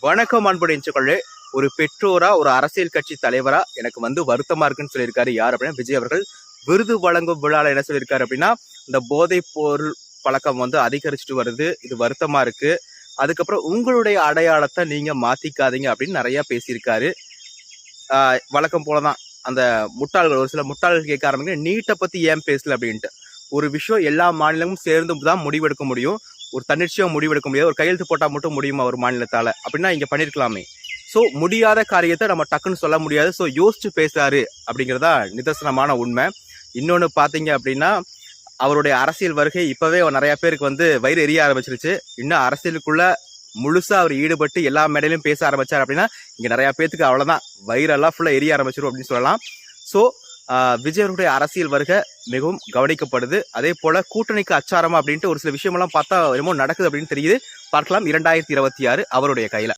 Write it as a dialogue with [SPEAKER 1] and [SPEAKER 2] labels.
[SPEAKER 1] வணக்கம் அன்புடைய நெஞ்சங்களே. ஒரு பெற்றோரா, ஒரு அரசியல் கட்சி தலைவரா எனக்கு வருத்தமா இருக்குன்னு சொல்லியிருக்காரு. யார் அப்படின்னா விஜய் அவர்கள். விருது வழங்கும் விழால என்ன சொல்லியிருக்காரு அப்படின்னா, இந்த போதைப் பொருள் பழக்கம் அதிகரிச்சுட்டு வருது, இது வருத்தமா இருக்கு. அதுக்கப்புறம் உங்களுடைய அடையாளத்தை நீங்க மாத்திக்காதீங்க அப்படின்னு நிறைய பேசியிருக்காரு. வழக்கம் போலதான் அந்த முட்டாள்கள், ஒரு சில முட்டாள்கள் கேட்க ஆரம்பிங்க, நீட்டை பத்தி ஏன் பேசல அப்படின்ட்டு. ஒரு விஷயம் எல்லா மாநிலமும் சேர்ந்து தான் முடிவெடுக்க முடியும். ஒரு தன்னிச்சையா முடிவெடுக்க முடியாது. ஒரு கையெழுத்து போட்டா மட்டும் முடியுமா ஒரு மாநிலத்தால அப்படின்னா இங்க பண்ணிருக்கலாமே. சோ முடியாத காரியத்தை நம்ம டக்குன்னு சொல்ல முடியாது. சோ யோசிச்சு பேசுறாரு அப்படிங்கறதா நிதர்சனமான உண்மை. இன்னொன்னு பாத்தீங்க அப்படின்னா, அவருடைய அரசியல் வருகை இப்பவே நிறைய பேருக்கு வயிறு எரிய ஆரம்பிச்சிருச்சு. இன்னும் அரசியலுக்குள்ள முழுசா அவர் ஈடுபட்டு எல்லா மேடையிலும் பேச ஆரம்பிச்சார் அப்படின்னா இங்க நிறைய பேத்துக்கு அவ்வளவுதான், வயிறெல்லாம் ஃபுல்லா எரிய ஆரம்பிச்சிடும் அப்படின்னு சொல்லலாம். சோ விஜயனுடைய அரசியல் வருகை மிகவும் கவனிக்கப்படுது. அதே போல கூட்டணிக்கு அச்சாரமா அப்படின்ட்டு ஒரு சில விஷயமெல்லாம் பார்த்தா என்னமோ நடக்குது அப்படின்னு தெரியுது. பார்க்கலாம் 2026 அவருடைய கையில.